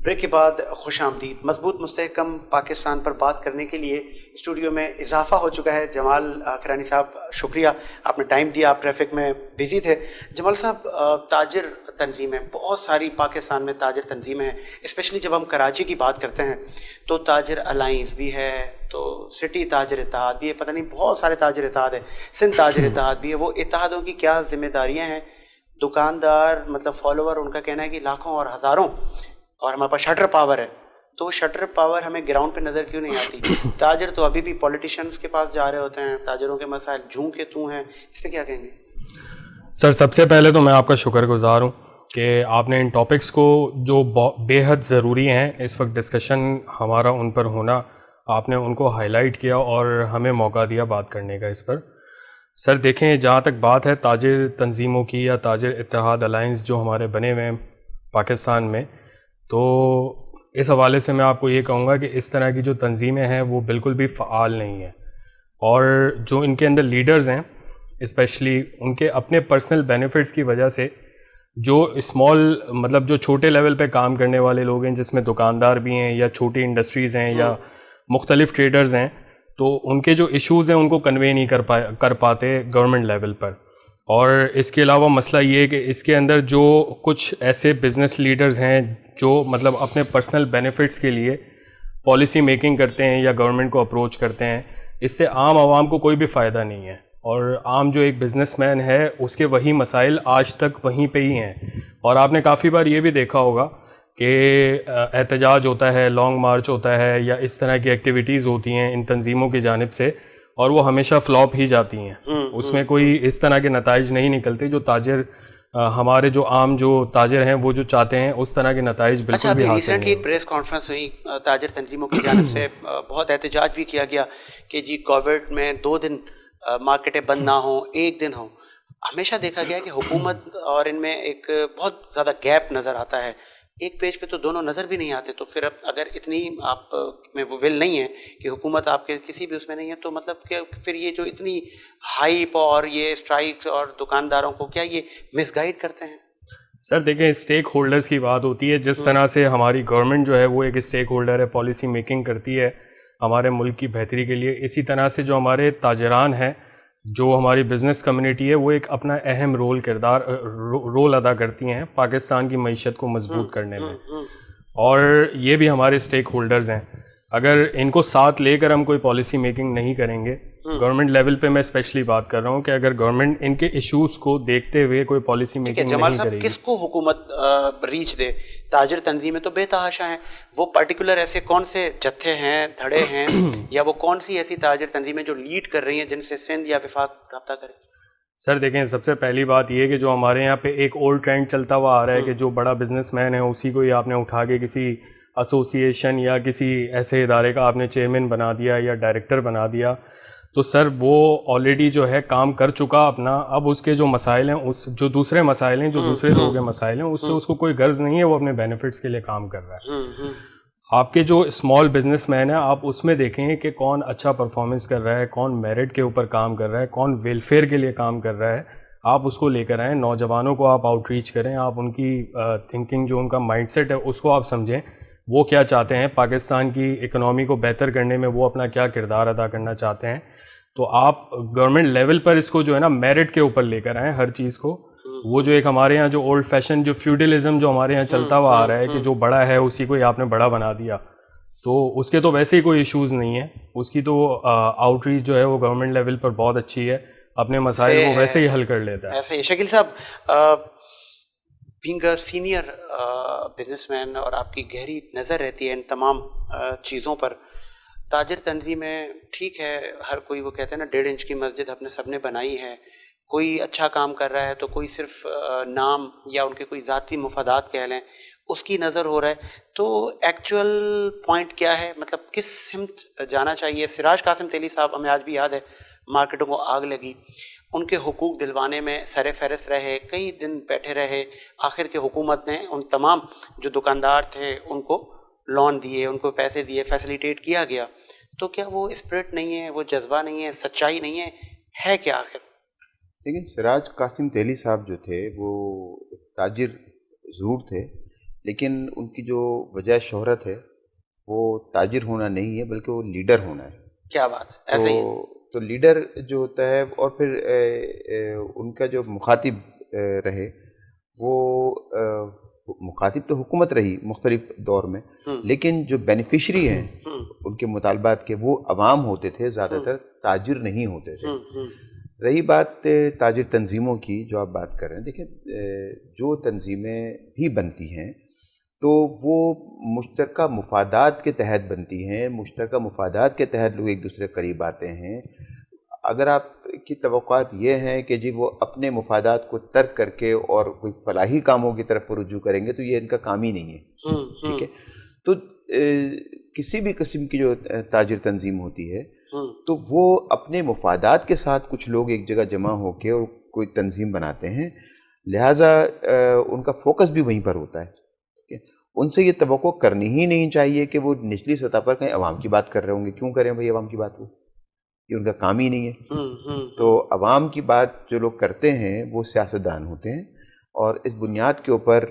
Break کے بعد خوش آمدید. مضبوط مستحکم پاکستان پر بات کرنے کے لیے اسٹوڈیو میں اضافہ ہو چکا ہے. جمال کرانی صاحب, شکریہ, آپ نے ٹائم دیا, آپ ٹریفک میں بزی تھے. جمال صاحب, تاجر تنظیمیں, بہت ساری پاکستان میں تاجر تنظیمیں ہیں. اسپیشلی جب ہم کراچی کی بات کرتے ہیں تو تاجر الائنس بھی ہے, تو سٹی تاجر اتحاد بھی ہے, پتہ نہیں بہت سارے تاجر اتحاد ہے, سندھ تاجر اتحاد بھی ہے. وہ اتحادوں کی کیا ذمہ داریاں ہیں؟ دکاندار مطلب فالوور, ان کا کہنا ہے کہ لاکھوں اور ہزاروں, اور ہمارے پاس شٹر پاور ہے, تو وہ شٹر پاور ہمیں گراؤنڈ پہ نظر کیوں نہیں آتی؟ تاجر تو ابھی بھی پولیٹیشنز کے پاس جا رہے ہوتے ہیں, تاجروں کے مسائل جوں کے توں ہیں. اس پہ کیا کہیں گے؟ سر, سب سے پہلے تو میں آپ کا شکر گزار ہوں کہ آپ نے ان ٹاپکس کو جو بے حد ضروری ہیں اس وقت ڈسکشن ہمارا ان پر ہونا, آپ نے ان کو ہائی لائٹ کیا اور ہمیں موقع دیا بات کرنے کا اس پر. سر دیکھیں, جہاں تک بات ہے تاجر تنظیموں کی یا تاجر اتحاد الائنس جو ہمارے بنے ہوئے ہیں پاکستان میں, تو اس حوالے سے میں آپ کو یہ کہوں گا کہ اس طرح کی جو تنظیمیں ہیں وہ بالکل بھی فعال نہیں ہیں, اور جو ان کے اندر لیڈرز ہیں اسپیشلی ان کے اپنے پرسنل بینیفٹس کی وجہ سے جو اسمال مطلب جو چھوٹے لیول پہ کام کرنے والے لوگ ہیں, جس میں دکاندار بھی ہیں یا چھوٹی انڈسٹریز ہیں یا مختلف ٹریڈرز ہیں, تو ان کے جو ایشوز ہیں ان کو کنوے نہیں کر پاتے گورنمنٹ لیول پر. اور اس کے علاوہ مسئلہ یہ ہے کہ اس کے اندر جو کچھ ایسے بزنس لیڈرز ہیں جو مطلب اپنے پرسنل بینیفٹس کے لیے پالیسی میکنگ کرتے ہیں یا گورنمنٹ کو اپروچ کرتے ہیں, اس سے عام عوام کو کوئی بھی فائدہ نہیں ہے. اور عام جو ایک بزنس مین ہے اس کے وہی مسائل آج تک وہیں پہ ہی ہیں. اور آپ نے کافی بار یہ بھی دیکھا ہوگا کہ احتجاج ہوتا ہے, لانگ مارچ ہوتا ہے, یا اس طرح کی ایکٹیویٹیز ہوتی ہیں ان تنظیموں کی جانب سے, اور وہ ہمیشہ فلاپ ہی جاتی ہیں. اس میں کوئی اس طرح کے نتائج نہیں نکلتے جو تاجر ہمارے جو عام جو تاجر ہیں وہ جو چاہتے ہیں اس طرح کے نتائج بالکل بھی حاصل نہیں. ریسنٹلی ایک پریس کانفرنس ہوئی تاجر تنظیموں کی جانب سے, بہت احتجاج بھی کیا گیا کہ جی کووڈ میں 2 دن مارکیٹیں بند نہ ہوں, 1 دن ہوں. ہمیشہ دیکھا گیا کہ حکومت اور ان میں ایک بہت زیادہ گیپ نظر آتا ہے. ایک پیج پہ تو دونوں نظر بھی نہیں آتے. تو پھر اب اگر اتنی آپ میں وہ ول نہیں ہے کہ حکومت آپ کے کسی بھی اس میں نہیں ہے, تو مطلب کہ پھر یہ جو اتنی ہائپ اور یہ اسٹرائکس اور دکانداروں کو کیا یہ مس گائیڈ کرتے ہیں؟ سر دیکھیں, اسٹیک ہولڈرز کی بات ہوتی ہے. جس طرح سے ہماری گورنمنٹ جو ہے وہ ایک اسٹیک ہولڈر ہے, پالیسی میکنگ کرتی ہے ہمارے ملک کی بہتری کے لیے, اسی طرح سے جو ہمارے تاجران ہیں, جو ہماری بزنس کمیونٹی ہے, وہ ایک اپنا اہم رول ادا کرتی ہیں پاکستان کی معیشت کو مضبوط کرنے میں. اور یہ بھی ہمارے اسٹیک ہولڈرز ہیں. اگر ان کو ساتھ لے کر ہم کوئی پالیسی میکنگ نہیں کریں گے گورنمنٹ لیول پہ, میں اسپیشلی بات کر رہا ہوں کہ اگر گورنمنٹ ان کے ایشوز کو دیکھتے ہوئے کوئی پالیسی میکنگ نہیں کرے گی, کس کو حکومت ریچ دے؟ تاجر تنظیمیں تو بے تحاشا ہیں. وہ پرٹیکولر ایسے کون سے جتھے ہیں, دھڑے ہیں, یا وہ کون سی ایسی تاجر تنظیمیں جو لیڈ کر رہی ہیں جن سے سندھ یا وفاق رابطہ کرے؟ سر دیکھیں, سب سے پہلی بات یہ کہ جو ہمارے یہاں پہ ایک اولڈ ٹرینڈ چلتا ہوا آ رہا ہے کہ جو بڑا بزنس مین ہے اسی کو ہی آپ نے اٹھا کے کسی ایسوسی ایشن یا کسی ایسے ادارے کا آپ نے چیئرمین بنا دیا یا ڈائریکٹر بنا دیا. تو سر وہ آلریڈی جو ہے کام کر چکا اپنا. اب اس کے جو مسائل ہیں, اس جو دوسرے مسائل ہیں, جو دوسرے لوگوں کے مسائل ہیں, اس سے اس کو کوئی غرض نہیں ہے, وہ اپنے بینیفٹس کے لیے کام کر رہا ہے. آپ کے جو اسمال بزنس مین ہیں, آپ اس میں دیکھیں کہ کون اچھا پرفارمنس کر رہا ہے, کون میرٹ کے اوپر کام کر رہا ہے, کون ویلفیئر کے لیے کام کر رہا ہے. آپ اس کو لے کر آئیں, نوجوانوں کو آپ آؤٹ ریچ کریں, آپ ان کی تھنکنگ جو ان کا مائنڈ سیٹ ہے اس کو آپ سمجھیں, وہ کیا چاہتے ہیں, پاکستان کی اکنامی کو بہتر کرنے میں وہ اپنا کیا کردار ادا کرنا چاہتے ہیں. تو آپ گورنمنٹ لیول پر اس کو جو ہے نا میرٹ کے اوپر لے کر آئیں ہر چیز کو. وہ جو ایک ہمارے یہاں جو اولڈ فیشن جو فیوڈلزم جو ہمارے یہاں چلتا ہوا آ رہا ہے کہ جو بڑا ہے اسی کو ہی آپ نے بڑا بنا دیا, تو اس کے تو ویسے ہی کوئی ایشوز نہیں ہیں. اس کی تو آؤٹ ریچ جو ہے وہ گورنمنٹ لیول پر بہت اچھی ہے, اپنے مسائل کو ویسے ہی حل کر لیتا ہے. ایسے شکیل صاحب, being a senior business man, اور آپ کی گہری نظر رہتی ہے ان تمام چیزوں پر, تاجر تنظیمیں ٹھیک ہے, ہر کوئی وہ کہتے ہیں نا 1.5 انچ کی مسجد اپنے سب نے بنائی ہے. کوئی اچھا کام کر رہا ہے تو کوئی صرف نام یا ان کے کوئی ذاتی مفادات کہہ لیں اس کی نظر ہو رہا ہے. تو ایکچوئل پوائنٹ کیا ہے, مطلب کس سمت جانا چاہیے؟ سراج قاسم تیلی صاحب, ہمیں آج بھی یاد ہے مارکیٹوں کو آگ لگی, ان کے حقوق دلوانے میں سر فہرست رہے, کئی دن بیٹھے رہے, آخر کے حکومت نے ان تمام جو دکاندار تھے ان کو لون دیے, ان کو پیسے دیے, فیسیلیٹیٹ کیا گیا. تو کیا وہ اسپرٹ نہیں ہے, وہ جذبہ نہیں ہے, سچائی نہیں ہے کیا آخر؟ لیکن سراج قاسم تیلی صاحب جو تھے وہ تاجر ضرور تھے, لیکن ان کی جو وجہ شہرت ہے وہ تاجر ہونا نہیں ہے بلکہ وہ لیڈر ہونا ہے. کیا بات ہے, ایسا ہی ہے. تو لیڈر جو ہوتا ہے اور پھر ان کا جو مخاطب رہے وہ مخاطب تو حکومت رہی مختلف دور میں, لیکن جو بینیفیشری ہیں ان کے مطالبات کے وہ عوام ہوتے تھے, زیادہ تر تاجر نہیں ہوتے تھے. رہی بات تاجر تنظیموں کی جو آپ بات کر رہے ہیں, دیکھیں جو تنظیمیں بھی بنتی ہیں تو وہ مشترکہ مفادات کے تحت بنتی ہیں, مشترکہ مفادات کے تحت لوگ ایک دوسرے کے قریب آتے ہیں. اگر آپ کی توقعات یہ ہیں کہ جی وہ اپنے مفادات کو ترک کر کے اور کوئی فلاحی کاموں کی طرف رجوع کریں گے تو یہ ان کا کام ہی نہیں ہے. ٹھیک ہے, تو کسی بھی قسم کی جو تاجر تنظیم ہوتی ہے تو وہ اپنے مفادات کے ساتھ کچھ لوگ ایک جگہ جمع ہو کے اور کوئی تنظیم بناتے ہیں, لہٰذا ان کا فوکس بھی وہیں پر ہوتا ہے. ان سے یہ توقع کرنی ہی نہیں چاہیے کہ وہ نچلی سطح پر کہیں عوام کی بات کر رہے ہوں گے. کیوں کریں بھائی عوام کی بات, وہ یہ ان کا کام ہی نہیں ہے. تو عوام کی بات جو لوگ کرتے ہیں وہ سیاستدان ہوتے ہیں اور اس بنیاد کے اوپر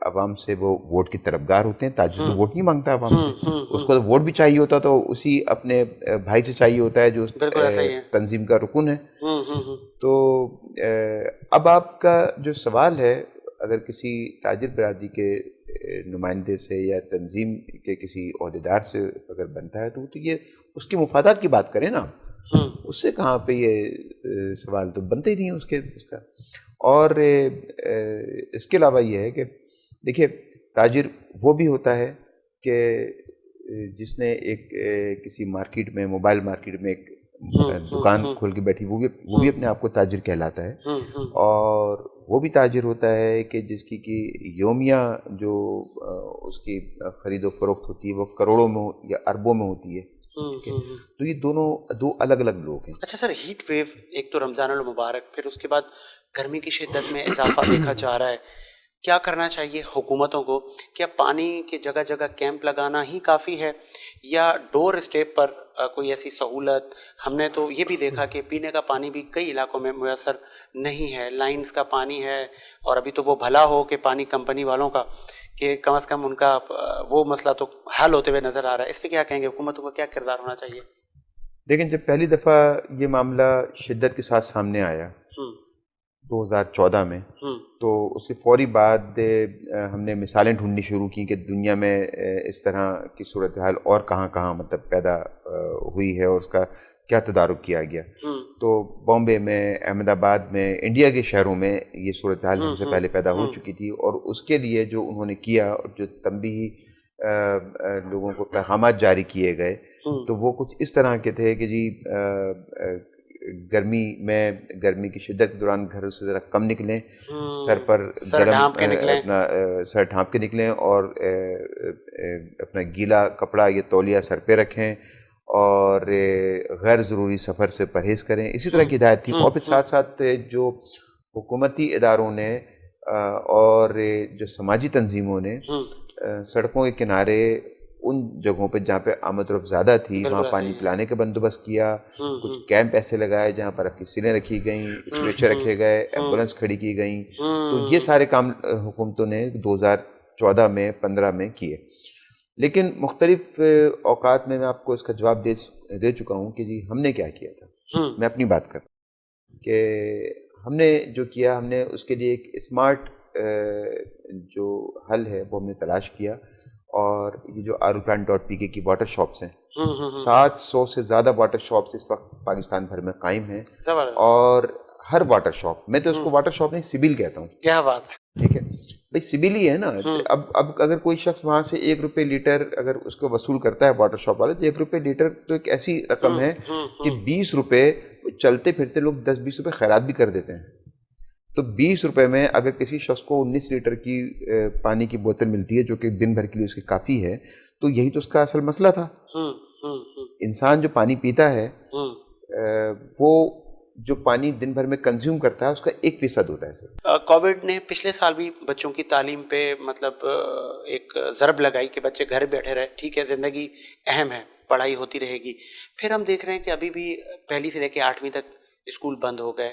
عوام سے وہ ووٹ کی طلبگار ہوتے ہیں. تاجر تو ووٹ نہیں مانگتا عوام سے, اس کو ووٹ بھی چاہیے ہوتا تو اسی اپنے بھائی سے چاہیے ہوتا ہے جو تنظیم کا رکن ہے. تو اب آپ کا جو سوال ہے, اگر کسی تاجر برادری کے نمائندے سے یا تنظیم کے کسی عہدیدار سے اگر بنتا ہے تو یہ اس کے مفادات کی بات کریں نا, اس سے کہاں پہ یہ سوال تو بنتے ہی نہیں ہے اس کا. اور اس کے علاوہ یہ ہے کہ دیکھیے تاجر وہ بھی ہوتا ہے کہ جس نے ایک کسی مارکیٹ میں, موبائل مارکیٹ میں ایک دکان کھول کے بیٹھی, وہ بھی اپنے آپ کو تاجر کہلاتا ہے. اور وہ بھی تاجر ہوتا ہے کہ جس کی یومیہ جو اس کی خرید و فروخت ہوتی ہے وہ کروڑوں میں یا اربوں میں ہوتی ہے. تو یہ دو الگ الگ لوگ ہیں. اچھا سر, ہیٹ ویو ایک تو رمضان المبارک, پھر اس کے بعد گرمی کی شدت میں اضافہ دیکھا جا رہا ہے, کیا کرنا چاہیے حکومتوں کو؟ کیا پانی کے جگہ جگہ کیمپ لگانا ہی کافی ہے یا ڈور اسٹیپ پر کوئی ایسی سہولت؟ ہم نے تو یہ بھی دیکھا کہ پینے کا پانی بھی کئی علاقوں میں میسر نہیں ہے, لائنز کا پانی ہے, اور ابھی تو وہ بھلا ہو کہ پانی کمپنی والوں کا کہ کم از کم ان کا وہ مسئلہ تو حل ہوتے ہوئے نظر آ رہا ہے. اس پہ کیا کہیں گے, حکومتوں کا کیا کردار ہونا چاہیے؟ لیکن جب پہلی دفعہ یہ معاملہ شدت کے ساتھ سامنے آیا 2014 میں, تو اس کے فوری بعد ہم نے مثالیں ڈھونڈنی شروع کی کہ دنیا میں اس طرح کی صورتحال اور کہاں کہاں مطلب پیدا ہوئی ہے اور اس کا کیا تدارک کیا گیا. تو بامبے میں, احمد آباد میں, انڈیا کے شہروں میں یہ صورتحال ہم سے پہلے پیدا ہو چکی تھی, اور اس کے لیے جو انہوں نے کیا اور جو تنبیہی لوگوں کو پیغامات جاری کیے گئے تو وہ کچھ اس طرح کے تھے کہ جی گرمی کی شدت کے دوران گھر سے ذرا کم نکلیں, سر پر اپنا سر ڈھانپ کے نکلیں اور اپنا گیلا کپڑا یا تولیہ سر پہ رکھیں اور غیر ضروری سفر سے پرہیز کریں. اسی طرح کی ہدایت تھی. اور پھر ساتھ ساتھ جو حکومتی اداروں نے اور جو سماجی تنظیموں نے سڑکوں کے کنارے ان جگہوں پہ جہاں پہ آمد و رفت زیادہ تھی وہاں پانی پلانے کا بندوبست کیا, کچھ کیمپ ایسے لگائے جہاں پر آکسیجنیں رکھی گئیں, اسٹریچر رکھے گئے, ایمبولینس کھڑی کی گئیں. تو یہ سارے کام حکومتوں نے 2014 میں 15 میں کیے. لیکن مختلف اوقات میں آپ کو اس کا جواب دے چکا ہوں کہ جی ہم نے کیا کیا تھا. میں اپنی بات کروں کہ ہم نے جو کیا, ہم نے اس کے لیے ایک اسمارٹ جو حل ہے وہ ہم نے تلاش کیا. اور یہ جو ROPlan.pk کی واٹر شاپس ہیں, 700 سے زیادہ واٹر شاپس اس وقت پاکستان بھر میں قائم ہیں. اور ہر واٹر شاپ, میں تو اس کو واٹر شاپ نہیں سیبل کہتا ہوں. کیا بات ہے, ٹھیک ہے بھائی, سیبل ہی ہے نا. اب اگر کوئی شخص وہاں سے 1 روپے لیٹر اگر اس کو وصول کرتا ہے واٹر شاپ والے, تو 1 روپے لیٹر تو ایک ایسی رقم ہے کہ 20 روپے چلتے پھرتے لوگ 10-20 روپے خیرات بھی کر دیتے ہیں. تو 20 روپے میں اگر کسی شخص کو 19 لیٹر کی پانی کی بوتل ملتی ہے جو کہ دن بھر کے لیے اس کی کافی ہے, تو یہی تو اس کا اصل مسئلہ تھا. انسان جو پانی پیتا ہے وہ جو پانی دن بھر میں کنزیوم کرتا ہے اس کا 1% ہوتا ہے سر. کووڈ نے پچھلے سال بھی بچوں کی تعلیم پہ مطلب ایک ضرب لگائی کہ بچے گھر بیٹھے رہے. ٹھیک ہے, زندگی اہم ہے, پڑھائی ہوتی رہے گی. پھر ہم دیکھ رہے ہیں کہ ابھی بھی 1 سے لے کے 8ویں تک اسکول بند ہو گئے.